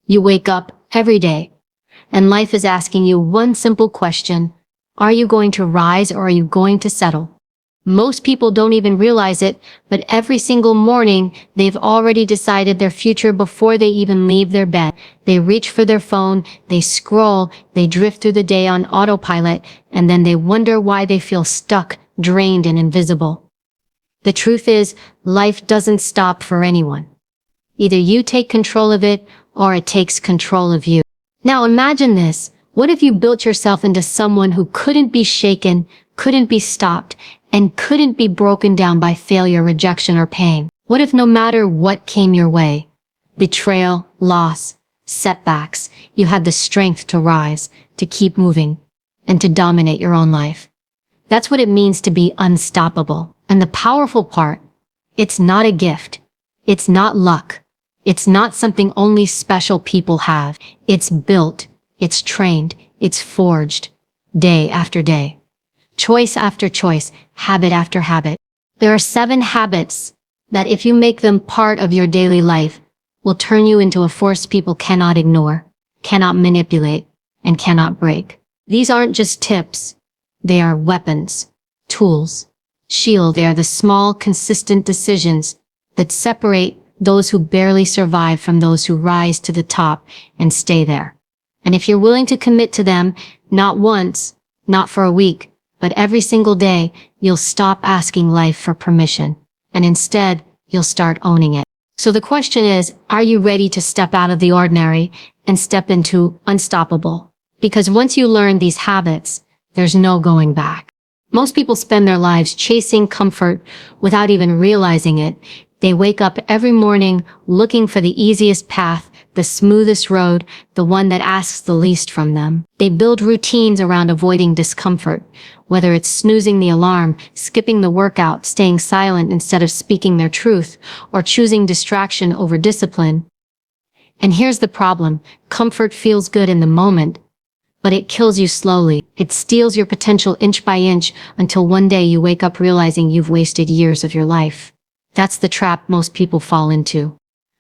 You wake up every day, and life is asking you one simple question. Are you going to rise or are you going to settle? Most people don't even realize it, but every single morning, they've already decided their future before they even leave their bed. They reach for their phone, they scroll, they drift through the day on autopilot, and then they wonder why they feel stuck, drained, and invisible. The truth is, life doesn't stop for anyone. Either you take control of it, or it takes control of you. Now imagine this. What if you built yourself into someone who couldn't be shaken, couldn't be stopped, and couldn't be broken down by failure, rejection, or pain? What if no matter what came your way, betrayal, loss, setbacks, you had the strength to rise, to keep moving, and to dominate your own life? That's what it means to be unstoppable. And the powerful part, it's not a gift. It's not luck. It's not something only special people have. It's built, it's trained, it's forged, day after day. Choice after choice, habit after habit. There are 7 habits that, if you make them part of your daily life, will turn you into a force people cannot ignore, cannot manipulate, and cannot break. These aren't just tips. They are weapons, tools, shield. They are the small, consistent decisions that separate those who barely survive from those who rise to the top and stay there. And if you're willing to commit to them, not once, not for a week, but every single day, you'll stop asking life for permission. And instead, you'll start owning it. So the question is, are you ready to step out of the ordinary and step into unstoppable? Because once you learn these habits, there's no going back. Most people spend their lives chasing comfort without even realizing it. They wake up every morning looking for the easiest path, the smoothest road, the one that asks the least from them. They build routines around avoiding discomfort, whether it's snoozing the alarm, skipping the workout, staying silent instead of speaking their truth, or choosing distraction over discipline. And here's the problem. Comfort feels good in the moment, but it kills you slowly. It steals your potential inch by inch until one day you wake up realizing you've wasted years of your life. That's the trap most people fall into.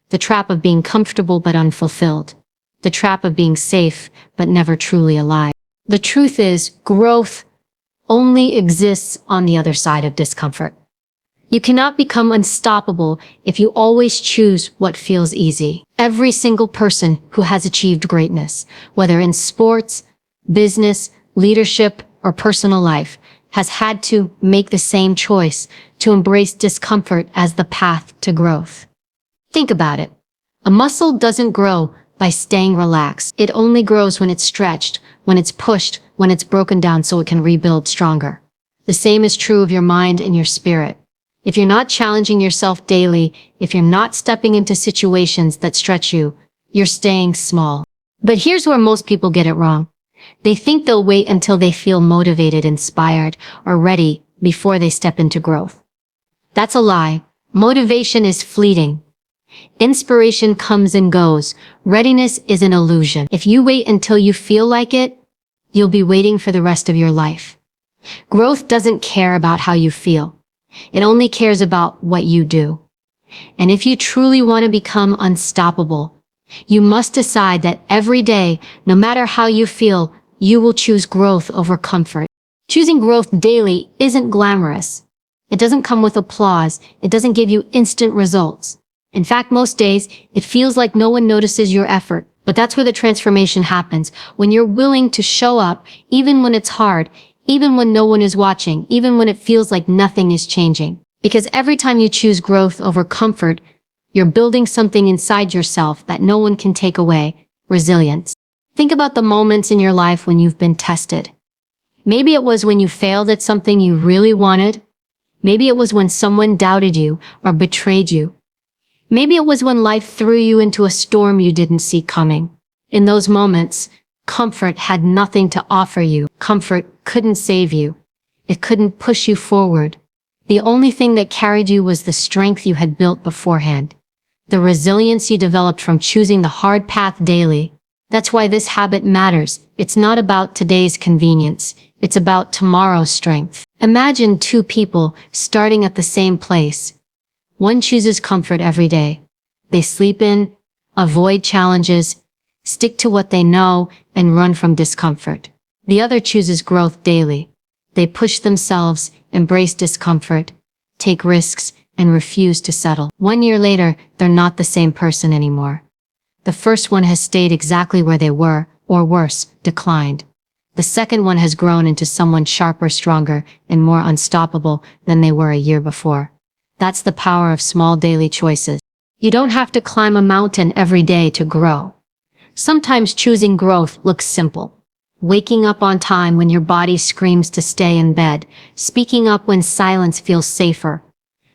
The trap of being comfortable but unfulfilled. The trap of being safe but never truly alive. The truth is, growth only exists on the other side of discomfort. You cannot become unstoppable if you always choose what feels easy. Every single person who has achieved greatness, whether in sports, business, leadership, or personal life, has had to make the same choice to embrace discomfort as the path to growth. Think about it. A muscle doesn't grow by staying relaxed. It only grows when it's stretched, when it's pushed, when it's broken down so it can rebuild stronger. The same is true of your mind and your spirit. If you're not challenging yourself daily, if you're not stepping into situations that stretch you, you're staying small. But here's where most people get it wrong. They think they'll wait until they feel motivated, inspired, or ready before they step into growth. That's a lie. Motivation is fleeting. Inspiration comes and goes. Readiness is an illusion. If you wait until you feel like it, you'll be waiting for the rest of your life. Growth doesn't care about how you feel. It only cares about what you do. And if you truly want to become unstoppable, you must decide that every day, no matter how you feel, you will choose growth over comfort. Choosing growth daily isn't glamorous. It doesn't come with applause. It doesn't give you instant results. In fact, most days, it feels like no one notices your effort. But that's where the transformation happens, when you're willing to show up, even when it's hard, even when no one is watching, even when it feels like nothing is changing. Because every time you choose growth over comfort, you're building something inside yourself that no one can take away: resilience. Think about the moments in your life when you've been tested. Maybe it was when you failed at something you really wanted. Maybe it was when someone doubted you or betrayed you. Maybe it was when life threw you into a storm you didn't see coming. In those moments, comfort had nothing to offer you. Comfort couldn't save you. It couldn't push you forward. The only thing that carried you was the strength you had built beforehand. The resilience you developed from choosing the hard path daily. That's why this habit matters. It's not about today's convenience. It's about tomorrow's strength. Imagine 2 people starting at the same place. One chooses comfort every day. They sleep in, avoid challenges, stick to what they know, and run from discomfort. The other chooses growth daily. They push themselves, embrace discomfort, take risks, and refuse to settle. 1 year later, they're not the same person anymore. The first one has stayed exactly where they were, or worse, declined. The second one has grown into someone sharper, stronger, and more unstoppable than they were a year before. That's the power of small daily choices. You don't have to climb a mountain every day to grow. Sometimes choosing growth looks simple. Waking up on time when your body screams to stay in bed, speaking up when silence feels safer,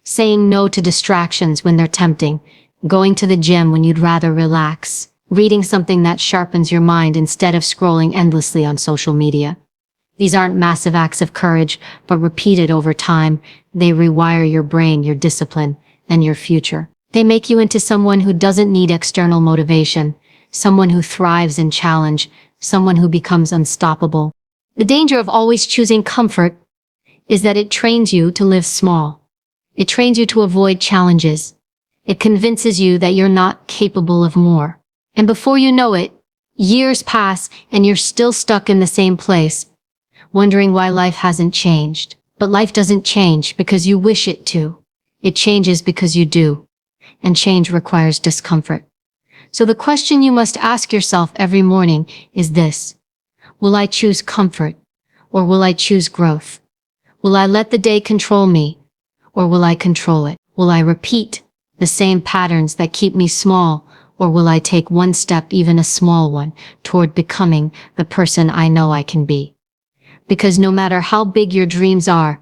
saying no to distractions when they're tempting, going to the gym when you'd rather relax, reading something that sharpens your mind instead of scrolling endlessly on social media. These aren't massive acts of courage, but repeated over time, they rewire your brain, your discipline, and your future. They make you into someone who doesn't need external motivation, someone who thrives in challenge, someone who becomes unstoppable. The danger of always choosing comfort is that it trains you to live small. It trains you to avoid challenges. It convinces you that you're not capable of more. And before you know it, years pass and you're still stuck in the same place, wondering why life hasn't changed. But life doesn't change because you wish it to. It changes because you do. And change requires discomfort. So the question you must ask yourself every morning is this: will I choose comfort, or will I choose growth? Will I let the day control me, or will I control it? Will I repeat the same patterns that keep me small, or will I take one step, even a small one, toward becoming the person I know I can be? Because no matter how big your dreams are,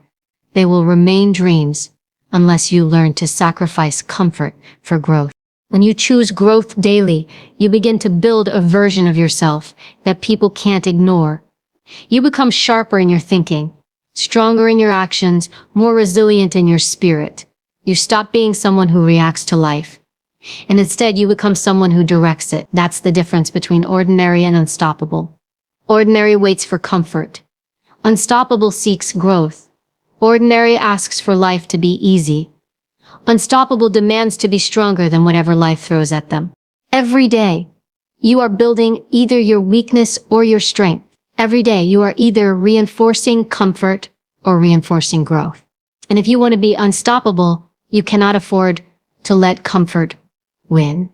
they will remain dreams unless you learn to sacrifice comfort for growth. When you choose growth daily, you begin to build a version of yourself that people can't ignore. You become sharper in your thinking, stronger in your actions, more resilient in your spirit. You stop being someone who reacts to life, and instead you become someone who directs it. That's the difference between ordinary and unstoppable. Ordinary waits for comfort. Unstoppable seeks growth. Ordinary asks for life to be easy. Unstoppable demands to be stronger than whatever life throws at them. Every day, you are building either your weakness or your strength. Every day, you are either reinforcing comfort or reinforcing growth. And if you want to be unstoppable, you cannot afford to let comfort win.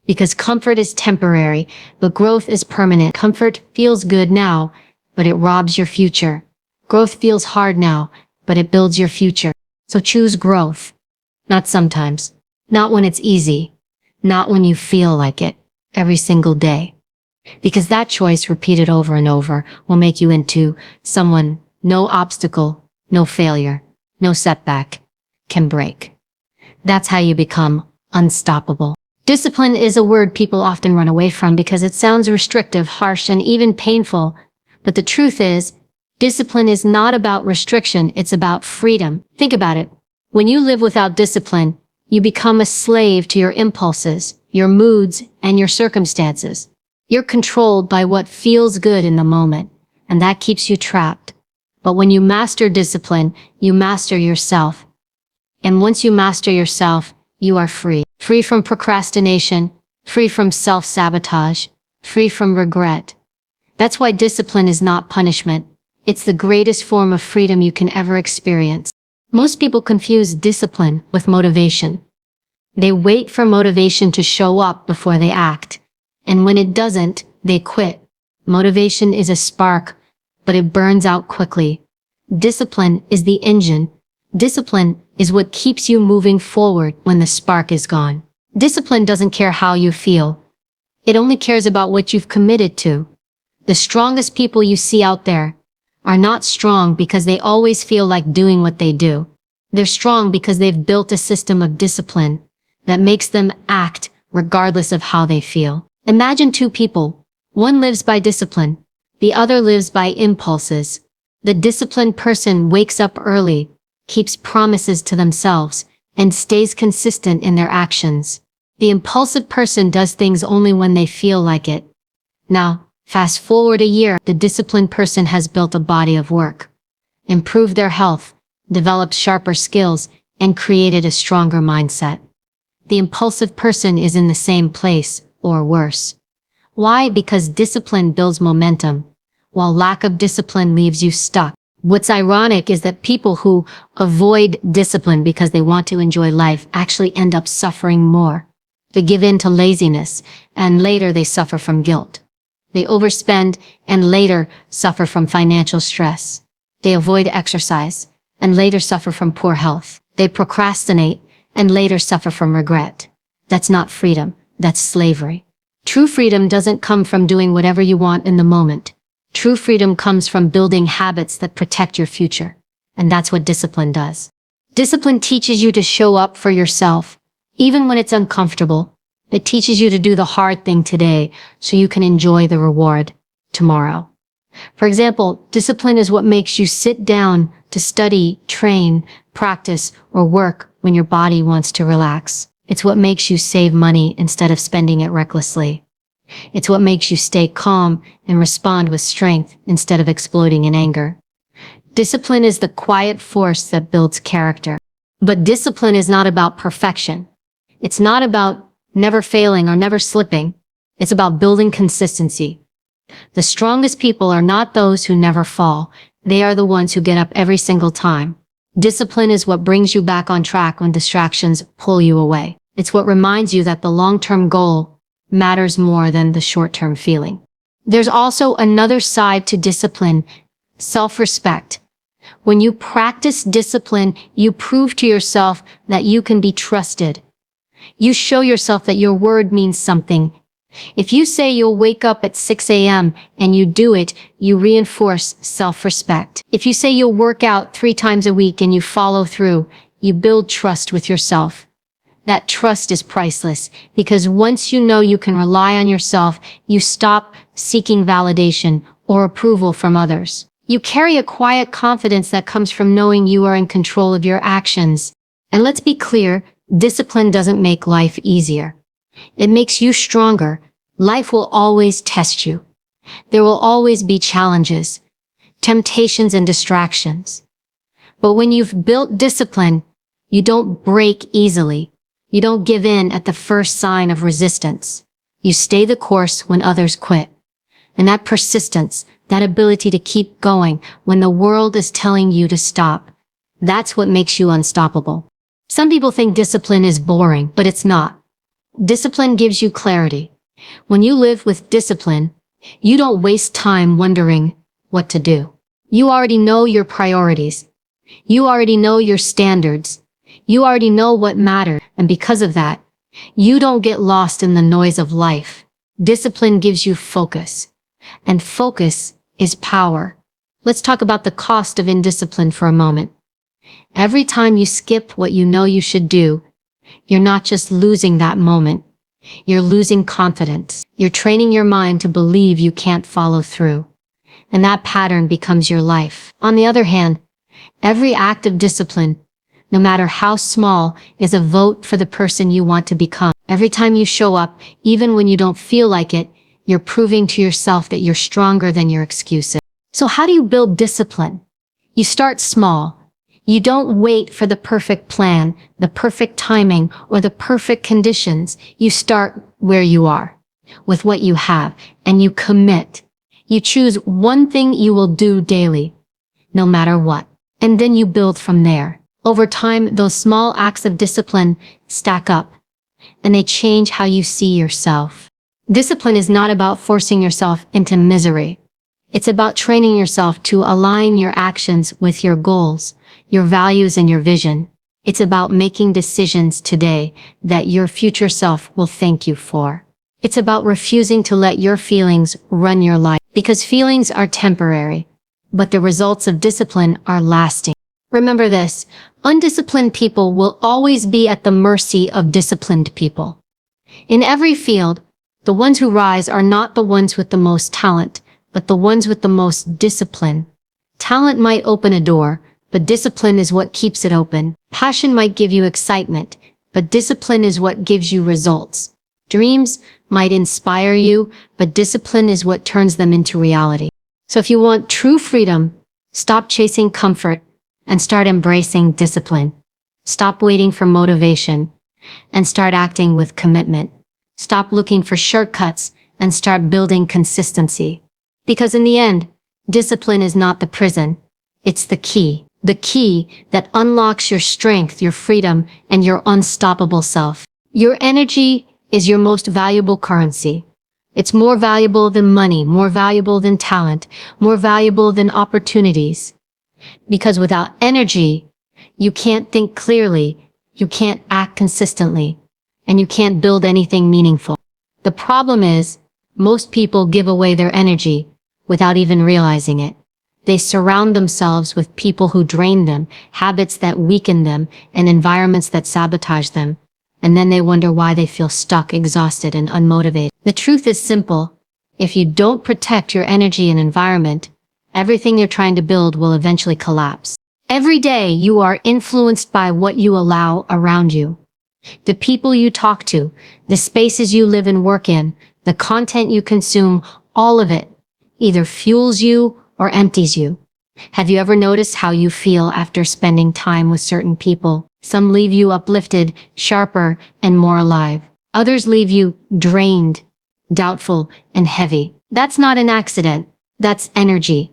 Because comfort is temporary, but growth is permanent. Comfort feels good now, but it robs your future. Growth feels hard now, but it builds your future. So choose growth. Not sometimes. Not when it's easy. Not when you feel like it. Every single day. Because that choice, repeated over and over, will make you into someone no obstacle, no failure, no setback can break. That's how you become unstoppable. Discipline is a word people often run away from because it sounds restrictive, harsh, and even painful. But the truth is, discipline is not about restriction, it's about freedom. Think about it. When you live without discipline, you become a slave to your impulses, your moods, and your circumstances. You're controlled by what feels good in the moment, and that keeps you trapped. But when you master discipline, you master yourself. And once you master yourself, you are free. Free from procrastination, free from self-sabotage, free from regret. That's why discipline is not punishment. It's the greatest form of freedom you can ever experience. Most people confuse discipline with motivation. They wait for motivation to show up before they act. And when it doesn't, they quit. Motivation is a spark, but it burns out quickly. Discipline is the engine. Discipline is what keeps you moving forward when the spark is gone. Discipline doesn't care how you feel. It only cares about what you've committed to. The strongest people you see out there are not strong because they always feel like doing what they do. They're strong because they've built a system of discipline that makes them act regardless of how they feel. Imagine two people. One lives by discipline. The other lives by impulses. The disciplined person wakes up early, keeps promises to themselves, and stays consistent in their actions. The impulsive person does things only when they feel like it. Now, fast forward a year, the disciplined person has built a body of work, improved their health, developed sharper skills, and created a stronger mindset. The impulsive person is in the same place, or worse. Why? Because discipline builds momentum, while lack of discipline leaves you stuck. What's ironic is that people who avoid discipline because they want to enjoy life actually end up suffering more. They give in to laziness, and later they suffer from guilt. They overspend and later suffer from financial stress. They avoid exercise and later suffer from poor health. They procrastinate and later suffer from regret. That's not freedom, that's slavery. True freedom doesn't come from doing whatever you want in the moment. True freedom comes from building habits that protect your future. And that's what discipline does. Discipline teaches you to show up for yourself, even when it's uncomfortable. It teaches you to do the hard thing today so you can enjoy the reward tomorrow. For example, discipline is what makes you sit down to study, train, practice, or work when your body wants to relax. It's what makes you save money instead of spending it recklessly. It's what makes you stay calm and respond with strength instead of exploding in anger. Discipline is the quiet force that builds character. But discipline is not about perfection. It's not about never failing or never slipping. It's about building consistency. The strongest people are not those who never fall. They are the ones who get up every single time. Discipline is what brings you back on track when distractions pull you away. It's what reminds you that the long-term goal matters more than the short-term feeling. There's also another side to discipline, self-respect. When you practice discipline, you prove to yourself that you can be trusted. You show yourself that your word means something. If you say you'll wake up at 6 a.m. and you do it, you reinforce self-respect. If you say you'll work out 3 times a week and you follow through, you build trust with yourself. That trust is priceless because once you know you can rely on yourself, you stop seeking validation or approval from others. You carry a quiet confidence that comes from knowing you are in control of your actions. And let's be clear, discipline doesn't make life easier. It makes you stronger. Life will always test you. There will always be challenges, temptations, and distractions. But when you've built discipline, you don't break easily. You don't give in at the first sign of resistance. You stay the course when others quit. And that persistence, that ability to keep going when the world is telling you to stop, that's what makes you unstoppable. Some people think discipline is boring, but it's not. Discipline gives you clarity. When you live with discipline, you don't waste time wondering what to do. You already know your priorities. You already know your standards. You already know what matters, and because of that, you don't get lost in the noise of life. Discipline gives you focus, and focus is power. Let's talk about the cost of indiscipline for a moment. Every time you skip what you know you should do, you're not just losing that moment. You're losing confidence. You're training your mind to believe you can't follow through. And that pattern becomes your life. On the other hand, every act of discipline, no matter how small, is a vote for the person you want to become. Every time you show up, even when you don't feel like it, you're proving to yourself that you're stronger than your excuses. So how do you build discipline? You start small. You don't wait for the perfect plan, the perfect timing, or the perfect conditions. You start where you are, with what you have, and you commit. You choose one thing you will do daily, no matter what. And then you build from there. Over time, those small acts of discipline stack up, and they change how you see yourself. Discipline is not about forcing yourself into misery. It's about training yourself to align your actions with your goals, your values, and your vision. It's about making decisions today that your future self will thank you for. It's about refusing to let your feelings run your life, because feelings are temporary, but the results of discipline are lasting. Remember this, undisciplined people will always be at the mercy of disciplined people. In every field, the ones who rise are not the ones with the most talent, but the ones with the most discipline. Talent might open a door, but discipline is what keeps it open. Passion might give you excitement, but discipline is what gives you results. Dreams might inspire you, but discipline is what turns them into reality. So if you want true freedom, stop chasing comfort and start embracing discipline. Stop waiting for motivation and start acting with commitment. Stop looking for shortcuts and start building consistency. Because in the end, discipline is not the prison. It's the key that unlocks your strength, your freedom, and your unstoppable self. Your energy is your most valuable currency. It's more valuable than money, more valuable than talent, more valuable than opportunities. Because without energy, you can't think clearly, you can't act consistently, and you can't build anything meaningful. The problem is, most people give away their energy without even realizing it. They surround themselves with people who drain them, habits that weaken them, and environments that sabotage them. And then they wonder why they feel stuck, exhausted, and unmotivated. The truth is simple. If you don't protect your energy and environment, everything you're trying to build will eventually collapse. Every day, you are influenced by what you allow around you. The people you talk to, the spaces you live and work in, the content you consume, all of it either fuels you or empties you. Have you ever noticed how you feel after spending time with certain people? Some leave you uplifted, sharper, and more alive. Others leave you drained, doubtful, and heavy. That's not an accident. That's energy.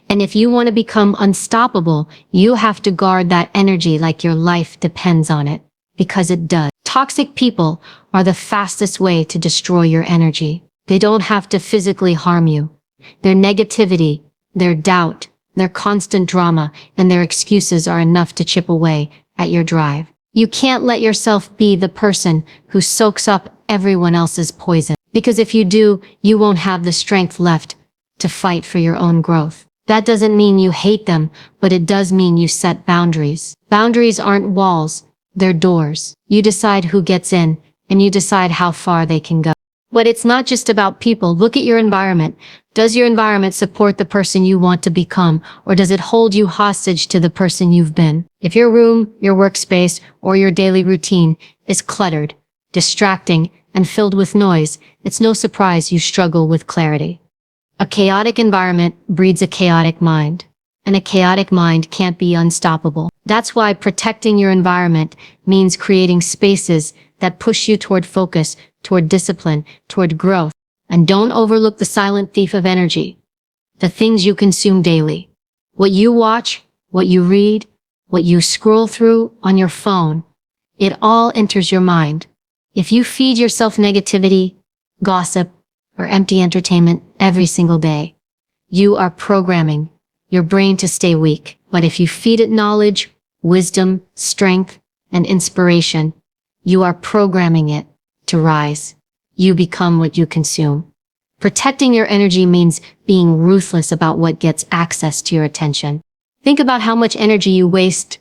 And if you want to become unstoppable, you have to guard that energy like your life depends on it. Because it does. Toxic people are the fastest way to destroy your energy. They don't have to physically harm you. Their negativity, their doubt, their constant drama, and their excuses are enough to chip away at your drive. You can't let yourself be the person who soaks up everyone else's poison. Because if you do, you won't have the strength left to fight for your own growth. That doesn't mean you hate them, but it does mean you set boundaries. Boundaries aren't walls, they're doors. You decide who gets in, and you decide how far they can go. But it's not just about people. Look at your environment. Does your environment support the person you want to become, or does it hold you hostage to the person you've been? If your room, your workspace, or your daily routine is cluttered, distracting, and filled with noise, it's no surprise you struggle with clarity. A chaotic environment breeds a chaotic mind, and a chaotic mind can't be unstoppable. That's why protecting your environment means creating spaces that push you toward focus, toward discipline, toward growth. And don't overlook the silent thief of energy. The things you consume daily. What you watch, what you read, what you scroll through on your phone. It all enters your mind. If you feed yourself negativity, gossip, or empty entertainment every single day, you are programming your brain to stay weak. But if you feed it knowledge, wisdom, strength, and inspiration, you are programming it to rise. You become what you consume. Protecting your energy means being ruthless about what gets access to your attention. Think about how much energy you waste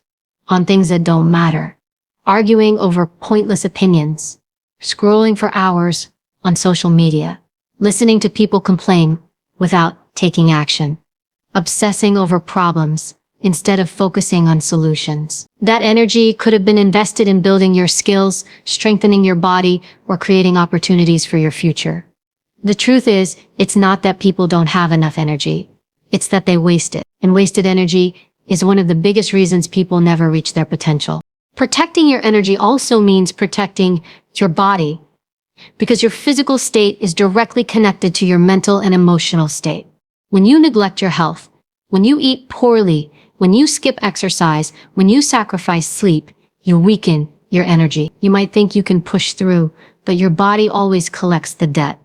on things that don't matter. Arguing over pointless opinions, scrolling for hours on social media, listening to people complain without taking action, obsessing over problems instead of focusing on solutions. That energy could have been invested in building your skills, strengthening your body, or creating opportunities for your future. The truth is, it's not that people don't have enough energy. It's that they waste it. And wasted energy is one of the biggest reasons people never reach their potential. Protecting your energy also means protecting your body, because your physical state is directly connected to your mental and emotional state. When you neglect your health, when you eat poorly, when you skip exercise, when you sacrifice sleep, you weaken your energy. You might think you can push through, but your body always collects the debt.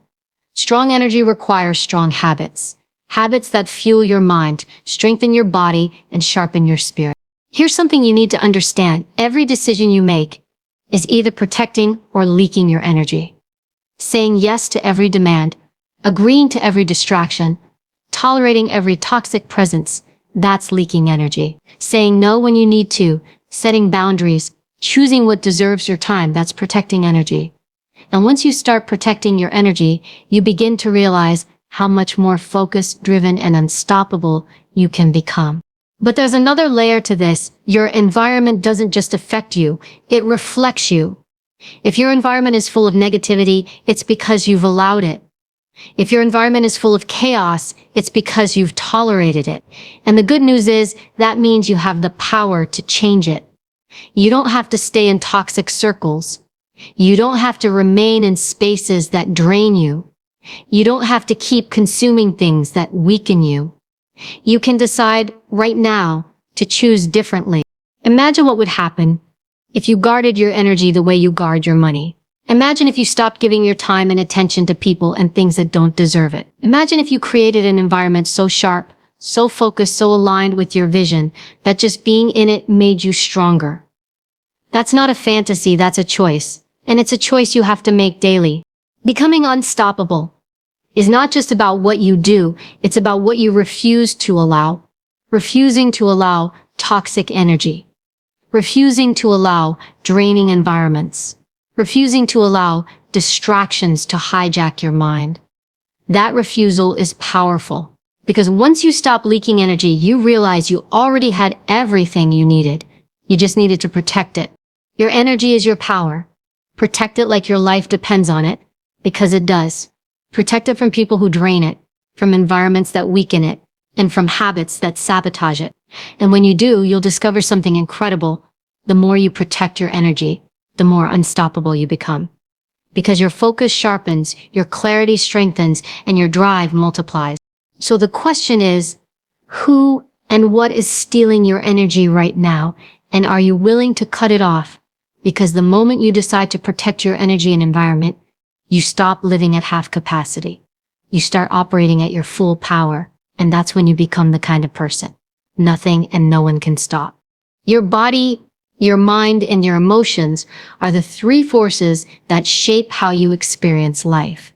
Strong energy requires strong habits. Habits that fuel your mind, strengthen your body, and sharpen your spirit. Here's something you need to understand. Every decision you make is either protecting or leaking your energy. Saying yes to every demand, agreeing to every distraction, tolerating every toxic presence, that's leaking energy. Saying no when you need to, setting boundaries, choosing what deserves your time, that's protecting energy. And once you start protecting your energy, you begin to realize how much more focused, driven, and unstoppable you can become. But there's another layer to this. Your environment doesn't just affect you, it reflects you. If your environment is full of negativity, it's because you've allowed it. If your environment is full of chaos, it's because you've tolerated it. And the good news is that means you have the power to change it. You don't have to stay in toxic circles. You don't have to remain in spaces that drain you. You don't have to keep consuming things that weaken you. You can decide right now to choose differently. Imagine what would happen if you guarded your energy the way you guard your money. Imagine if you stopped giving your time and attention to people and things that don't deserve it. Imagine if you created an environment so sharp, so focused, so aligned with your vision that just being in it made you stronger. That's not a fantasy, that's a choice. And it's a choice you have to make daily. Becoming unstoppable is not just about what you do, it's about what you refuse to allow. Refusing to allow toxic energy. Refusing to allow draining environments. Refusing to allow distractions to hijack your mind. That refusal is powerful. Because once you stop leaking energy, you realize you already had everything you needed. You just needed to protect it. Your energy is your power. Protect it like your life depends on it, because it does. Protect it from people who drain it, from environments that weaken it, and from habits that sabotage it. And when you do, you'll discover something incredible. The more you protect your energy, the more unstoppable you become. Because your focus sharpens, your clarity strengthens, and your drive multiplies. So the question is, who and what is stealing your energy right now? And are you willing to cut it off? Because the moment you decide to protect your energy and environment, you stop living at half capacity. You start operating at your full power. And that's when you become the kind of person nothing and no one can stop. Your body, your mind, and your emotions are the three forces that shape how you experience life.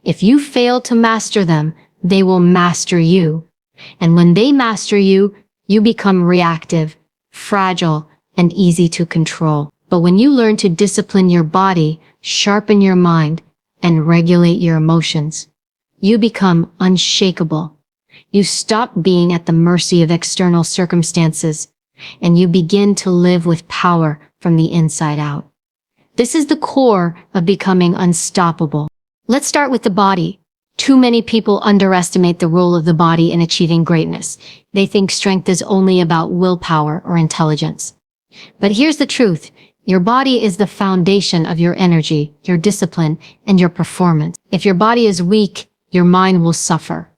If you fail to master them, they will master you. And when they master you, you become reactive, fragile, and easy to control. But when you learn to discipline your body, sharpen your mind, and regulate your emotions, you become unshakable. You stop being at the mercy of external circumstances, and you begin to live with power from the inside out. This is the core of becoming unstoppable. Let's start with the body. Too many people underestimate the role of the body in achieving greatness. They think strength is only about willpower or intelligence. But here's the truth. Your body is the foundation of your energy, your discipline, and your performance. If your body is weak, your mind will suffer.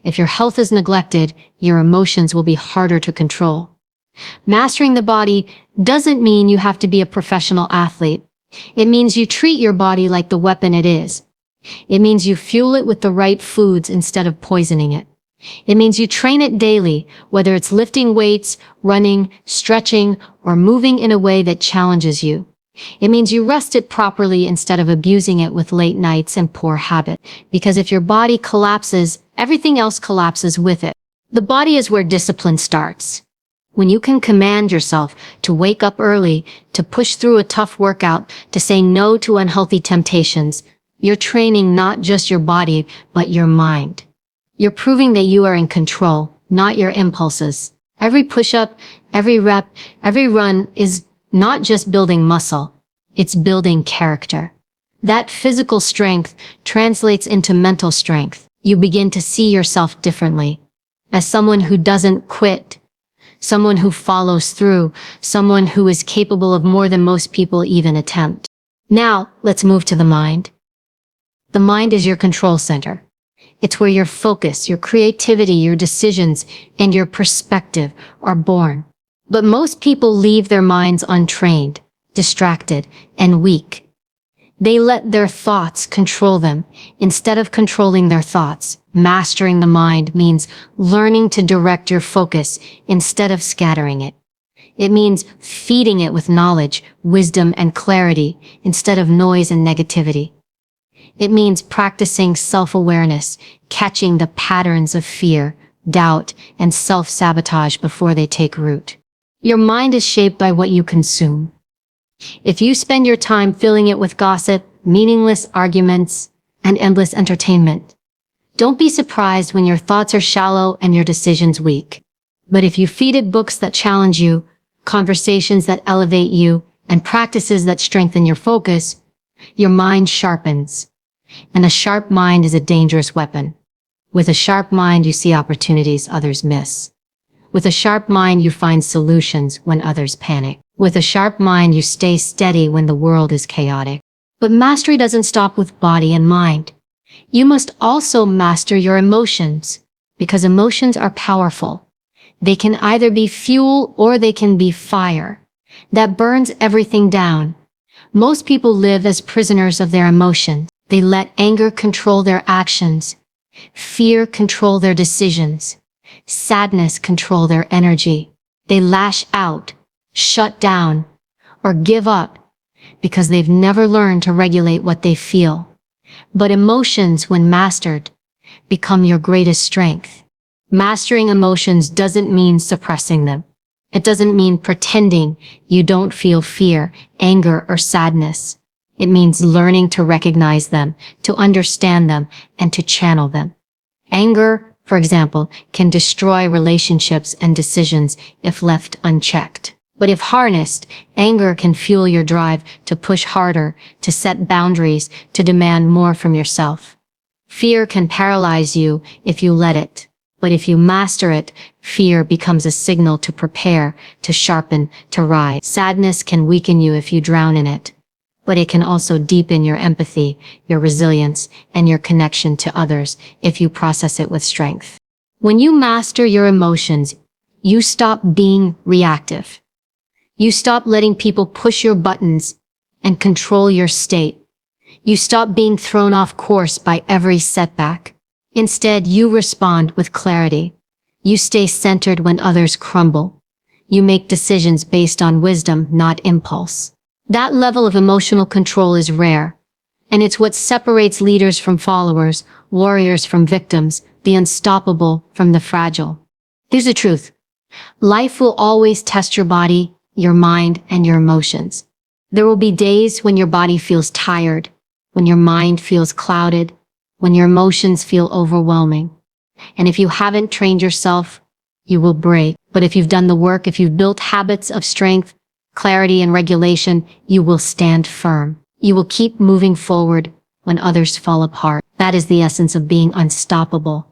If your health is neglected, your emotions will be harder to control. Mastering the body doesn't mean you have to be a professional athlete. It means you treat your body like the weapon it is. It means you fuel it with the right foods instead of poisoning it. It means you train it daily, whether it's lifting weights, running, stretching, or moving in a way that challenges you. It means you rest it properly instead of abusing it with late nights and poor habit. Because if your body collapses, everything else collapses with it. The body is where discipline starts. When you can command yourself to wake up early, to push through a tough workout, to say no to unhealthy temptations, you're training not just your body, but your mind. You're proving that you are in control, not your impulses. Every push-up, every rep, every run is not just building muscle, it's building character. That physical strength translates into mental strength. You begin to see yourself differently. As someone who doesn't quit, someone who follows through, someone who is capable of more than most people even attempt. Now, let's move to the mind. The mind is your control center. It's where your focus, your creativity, your decisions, and your perspective are born. But most people leave their minds untrained, distracted, and weak. They let their thoughts control them instead of controlling their thoughts. Mastering the mind means learning to direct your focus instead of scattering it. It means feeding it with knowledge, wisdom, and clarity instead of noise and negativity. It means practicing self-awareness, catching the patterns of fear, doubt, and self-sabotage before they take root. Your mind is shaped by what you consume. If you spend your time filling it with gossip, meaningless arguments, and endless entertainment, don't be surprised when your thoughts are shallow and your decisions weak. But if you feed it books that challenge you, conversations that elevate you, and practices that strengthen your focus, your mind sharpens. And a sharp mind is a dangerous weapon. With a sharp mind, you see opportunities others miss. With a sharp mind, you find solutions when others panic. With a sharp mind, you stay steady when the world is chaotic. But mastery doesn't stop with body and mind. You must also master your emotions, because emotions are powerful. They can either be fuel or they can be fire that burns everything down. Most people live as prisoners of their emotions. They let anger control their actions, fear control their decisions, sadness control their energy. They lash out, shut down, or give up because they've never learned to regulate what they feel. But emotions, when mastered, become your greatest strength. Mastering emotions doesn't mean suppressing them. It doesn't mean pretending you don't feel fear, anger, or sadness. It means learning to recognize them, to understand them, and to channel them. Anger, for example, can destroy relationships and decisions if left unchecked. But if harnessed, anger can fuel your drive to push harder, to set boundaries, to demand more from yourself. Fear can paralyze you if you let it. But if you master it, fear becomes a signal to prepare, to sharpen, to rise. Sadness can weaken you if you drown in it. But it can also deepen your empathy, your resilience, and your connection to others if you process it with strength. When you master your emotions, you stop being reactive. You stop letting people push your buttons and control your state. You stop being thrown off course by every setback. Instead, you respond with clarity. You stay centered when others crumble. You make decisions based on wisdom, not impulse. That level of emotional control is rare, and it's what separates leaders from followers, warriors from victims, the unstoppable from the fragile. Here's the truth. Life will always test your body, your mind, and your emotions. There will be days when your body feels tired, when your mind feels clouded, when your emotions feel overwhelming. And if you haven't trained yourself, you will break. But if you've done the work, if you've built habits of strength, clarity, and regulation, you will stand firm. You will keep moving forward when others fall apart. That is the essence of being unstoppable.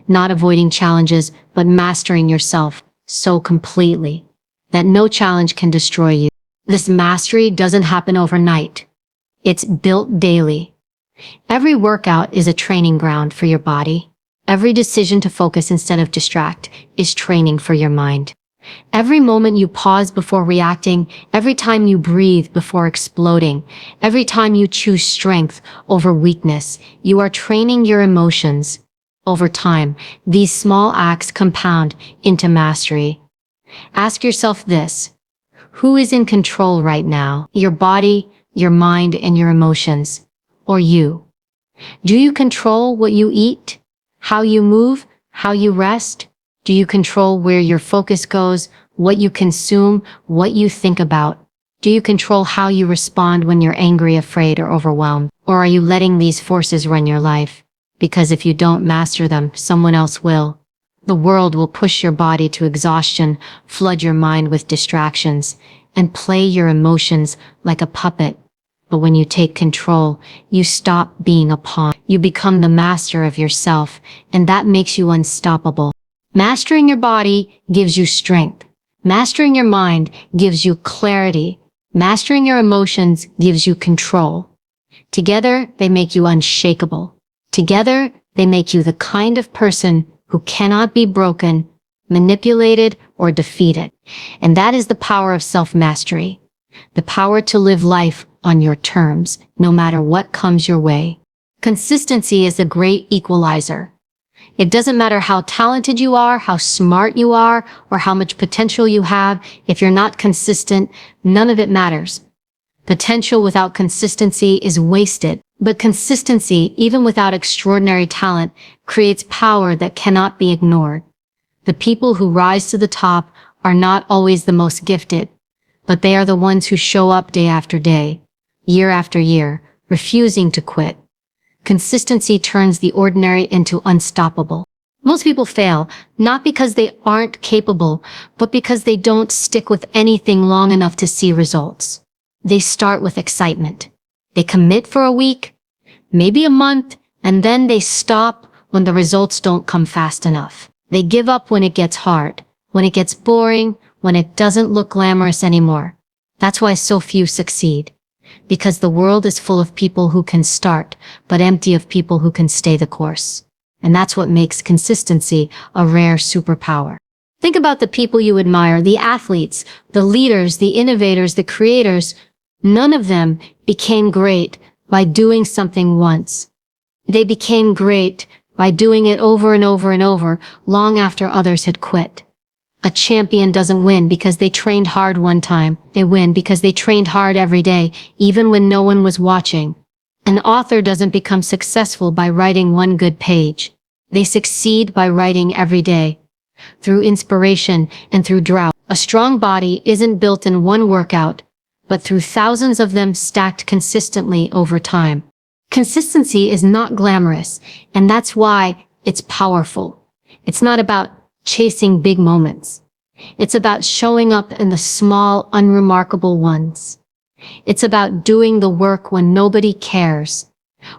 Not avoiding challenges, but mastering yourself so completely that no challenge can destroy you. This mastery doesn't happen overnight. It's built daily. Every workout is a training ground for your body. Every decision to focus instead of distract is training for your mind. Every moment you pause before reacting, every time you breathe before exploding, every time you choose strength over weakness, you are training your emotions. Over time, these small acts compound into mastery. Ask yourself this: who is in control right now? Your body, your mind, and your emotions, or you? Do you control what you eat, how you move, how you rest? Do you control where your focus goes, what you consume, what you think about? Do you control how you respond when you're angry, afraid, or overwhelmed? Or are you letting these forces run your life? Because if you don't master them, someone else will. The world will push your body to exhaustion, flood your mind with distractions, and play your emotions like a puppet. But when you take control, you stop being a pawn. You become the master of yourself, and that makes you unstoppable. Mastering your body gives you strength. Mastering your mind gives you clarity. Mastering your emotions gives you control. Together, they make you unshakable. Together, they make you the kind of person who cannot be broken, manipulated, or defeated. And that is the power of self-mastery. The power to live life on your terms, no matter what comes your way. Consistency is a great equalizer. It doesn't matter how talented you are, how smart you are, or how much potential you have. If you're not consistent, none of it matters. Potential without consistency is wasted. But consistency, even without extraordinary talent, creates power that cannot be ignored. The people who rise to the top are not always the most gifted, but they are the ones who show up day after day, year after year, refusing to quit. Consistency turns the ordinary into unstoppable. Most people fail, not because they aren't capable, but because they don't stick with anything long enough to see results. They start with excitement. They commit for a week, maybe a month, and then they stop when the results don't come fast enough. They give up when it gets hard, when it gets boring, when it doesn't look glamorous anymore. That's why so few succeed. Because the world is full of people who can start, but empty of people who can stay the course. And that's what makes consistency a rare superpower. Think about the people you admire, the athletes, the leaders, the innovators, the creators. None of them became great by doing something once. They became great by doing it over and over and over, long after others had quit. A champion doesn't win because they trained hard one time. They win because they trained hard every day, even when no one was watching. An author doesn't become successful by writing one good page. They succeed by writing every day, through inspiration and through drought. A strong body isn't built in one workout, but through thousands of them stacked consistently over time. Consistency is not glamorous, and that's why it's powerful. It's not about chasing big moments. It's about showing up in the small, unremarkable ones. It's about doing the work when nobody cares,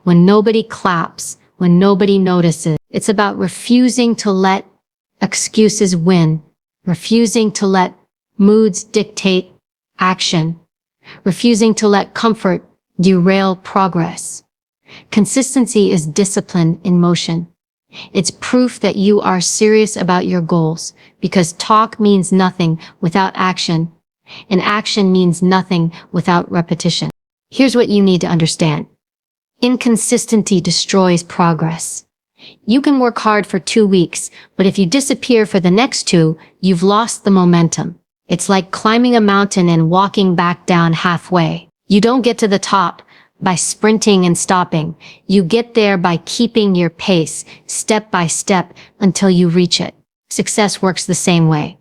when nobody claps, when nobody notices. It's about refusing to let excuses win, refusing to let moods dictate action, refusing to let comfort derail progress. Consistency is discipline in motion. It's proof that you are serious about your goals, because talk means nothing without action, and action means nothing without repetition. Here's what you need to understand. Inconsistency destroys progress. You can work hard for 2 weeks, but if you disappear for the next 2, you've lost the momentum. It's like climbing a mountain and walking back down halfway. You don't get to the top by sprinting and stopping. You get there by keeping your pace, step by step, until you reach it. Success works the same way.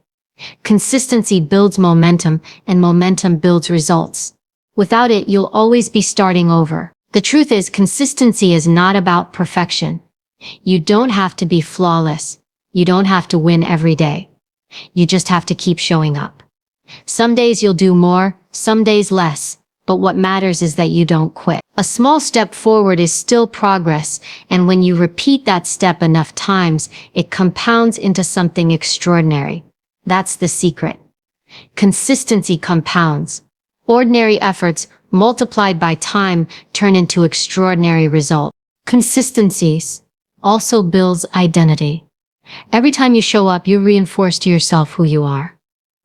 Consistency builds momentum, and momentum builds results. Without it, you'll always be starting over. The truth is, consistency is not about perfection. You don't have to be flawless. You don't have to win every day. You just have to keep showing up. Some days you'll do more, some days less, but what matters is that you don't quit. A small step forward is still progress, and when you repeat that step enough times, it compounds into something extraordinary. That's the secret. Consistency compounds. Ordinary efforts, multiplied by time, turn into extraordinary results. Consistencies also builds identity. Every time you show up, you reinforce to yourself who you are.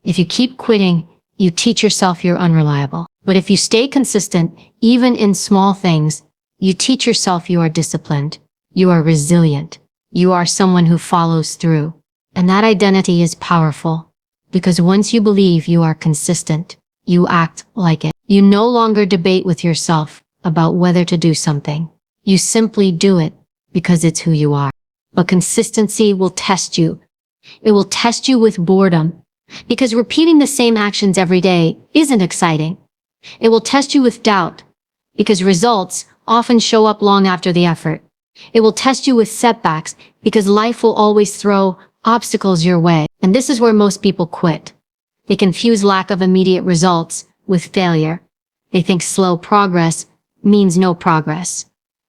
If you keep quitting, you teach yourself you're unreliable. But if you stay consistent, even in small things, you teach yourself you are disciplined, you are resilient, you are someone who follows through. And that identity is powerful, because once you believe you are consistent, you act like it. You no longer debate with yourself about whether to do something. You simply do it because it's who you are. But consistency will test you. It will test you with boredom, because repeating the same actions every day isn't exciting. It will test you with doubt, because results often show up long after the effort. It will test you with setbacks, because life will always throw obstacles your way. And this is where most people quit. They confuse lack of immediate results with failure. They think slow progress means no progress.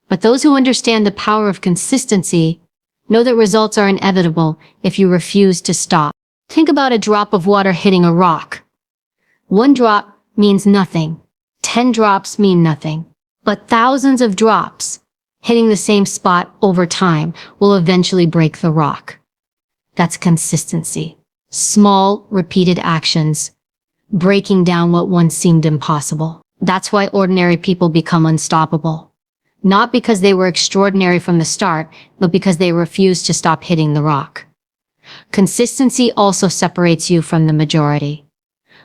But those who understand the power of consistency know that results are inevitable if you refuse to stop. Think about a drop of water hitting a rock. 1 drop means nothing. 10 drops mean nothing. But thousands of drops hitting the same spot over time will eventually break the rock. That's consistency. Small, repeated actions, breaking down what once seemed impossible. That's why ordinary people become unstoppable. Not because they were extraordinary from the start, but because they refused to stop hitting the rock. Consistency also separates you from the majority.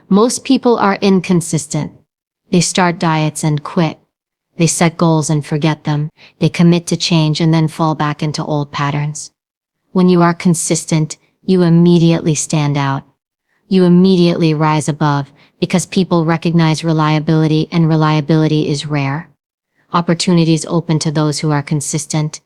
Most people are inconsistent. They start diets and quit. They set goals and forget them. They commit to change and then fall back into old patterns. When you are consistent, you immediately stand out. You immediately rise above, because people recognize reliability, and reliability is rare. Opportunities open to those who are consistent,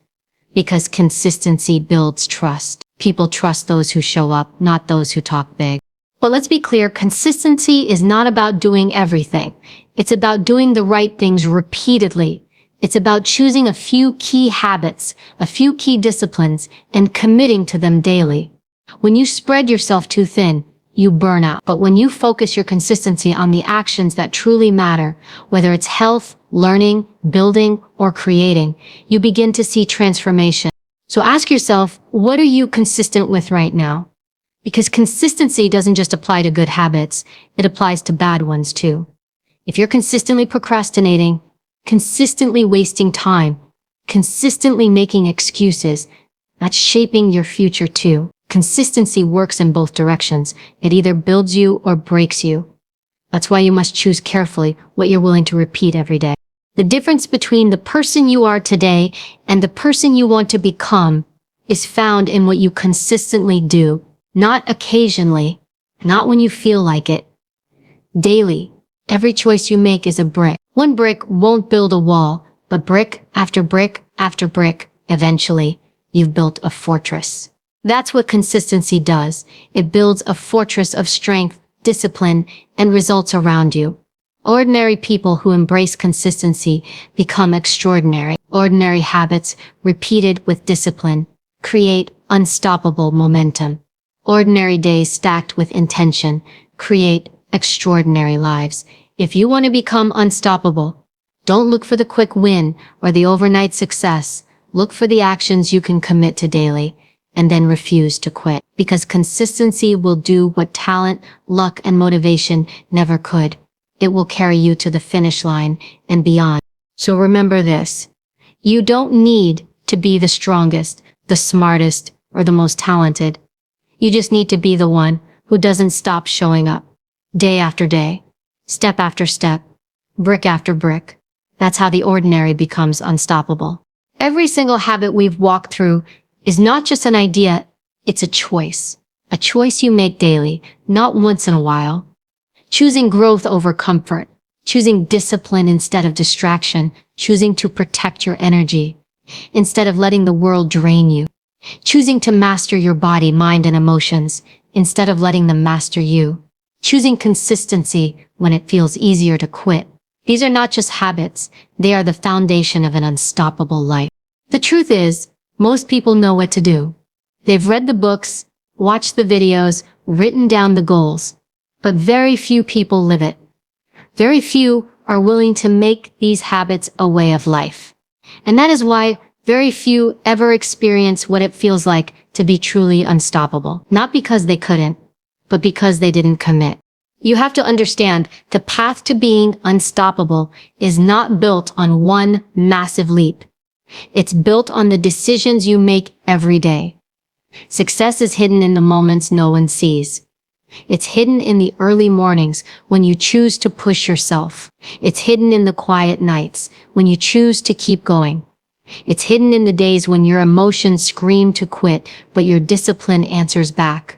because consistency builds trust. People trust those who show up, not those who talk big. But let's be clear, consistency is not about doing everything. It's about doing the right things repeatedly. It's about choosing a few key habits, a few key disciplines, and committing to them daily. When you spread yourself too thin, you burn out. But when you focus your consistency on the actions that truly matter, whether it's health, learning, building, or creating, you begin to see transformation. So ask yourself, what are you consistent with right now? Because consistency doesn't just apply to good habits, it applies to bad ones too. If you're consistently procrastinating, consistently wasting time, consistently making excuses, that's shaping your future too. Consistency works in both directions. It either builds you or breaks you. That's why you must choose carefully what you're willing to repeat every day. The difference between the person you are today and the person you want to become is found in what you consistently do, not occasionally, not when you feel like it. Daily, every choice you make is a brick. One brick won't build a wall, but brick after brick after brick, eventually, you've built a fortress. That's what consistency does. It builds a fortress of strength, discipline, and results around you. Ordinary people who embrace consistency become extraordinary. Ordinary habits, repeated with discipline, create unstoppable momentum. Ordinary days stacked with intention create extraordinary lives. If you want to become unstoppable, don't look for the quick win or the overnight success. Look for the actions you can commit to daily, and then refuse to quit. Because consistency will do what talent, luck, and motivation never could. It will carry you to the finish line and beyond. So remember this. You don't need to be the strongest, the smartest, or the most talented. You just need to be the one who doesn't stop showing up. Day after day, step after step, brick after brick. That's how the ordinary becomes unstoppable. Every single habit we've walked through is not just an idea, it's a choice. A choice you make daily, not once in a while. Choosing growth over comfort, choosing discipline instead of distraction, choosing to protect your energy instead of letting the world drain you, choosing to master your body, mind, and emotions instead of letting them master you, choosing consistency when it feels easier to quit. These are not just habits, they are the foundation of an unstoppable life. The truth is, most people know what to do. They've read the books, watched the videos, written down the goals. But very few people live it. Very few are willing to make these habits a way of life. And that is why very few ever experience what it feels like to be truly unstoppable. Not because they couldn't, but because they didn't commit. You have to understand the path to being unstoppable is not built on one massive leap. It's built on the decisions you make every day. Success is hidden in the moments no one sees. It's hidden in the early mornings when you choose to push yourself. It's hidden in the quiet nights when you choose to keep going. It's hidden in the days when your emotions scream to quit, but your discipline answers back.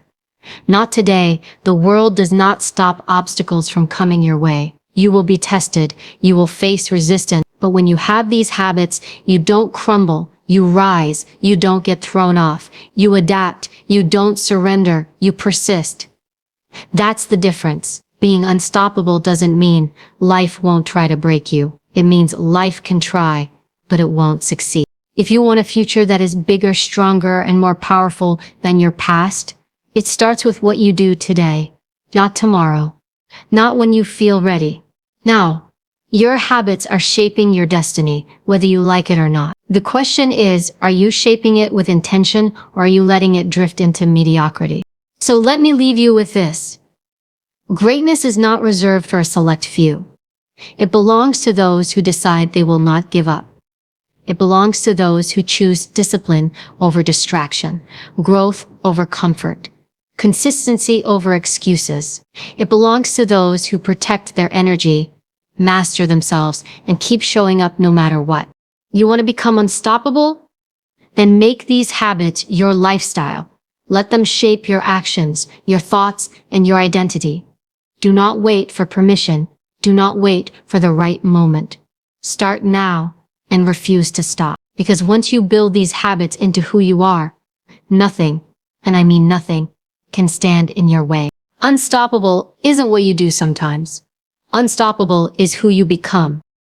Not today. The world does not stop obstacles from coming your way. You will be tested. You will face resistance. But when you have these habits, you don't crumble. You rise. You don't get thrown off. You adapt. You don't surrender. You persist. That's the difference. Being unstoppable doesn't mean life won't try to break you. It means life can try, but it won't succeed. If you want a future that is bigger, stronger, and more powerful than your past, it starts with what you do today, not tomorrow, not when you feel ready. Now, your habits are shaping your destiny, whether you like it or not. The question is, are you shaping it with intention or are you letting it drift into mediocrity? So let me leave you with this. Greatness is not reserved for a select few. It belongs to those who decide they will not give up. It belongs to those who choose discipline over distraction, growth over comfort, consistency over excuses. It belongs to those who protect their energy, master themselves, and keep showing up no matter what. You want to become unstoppable? Then make these habits your lifestyle. Let them shape your actions, your thoughts, and your identity. Do not wait for permission. Do not wait for the right moment. Start now and refuse to stop. Because once you build these habits into who you are, nothing, and I mean nothing, can stand in your way. Unstoppable isn't what you do sometimes. Unstoppable is who you become.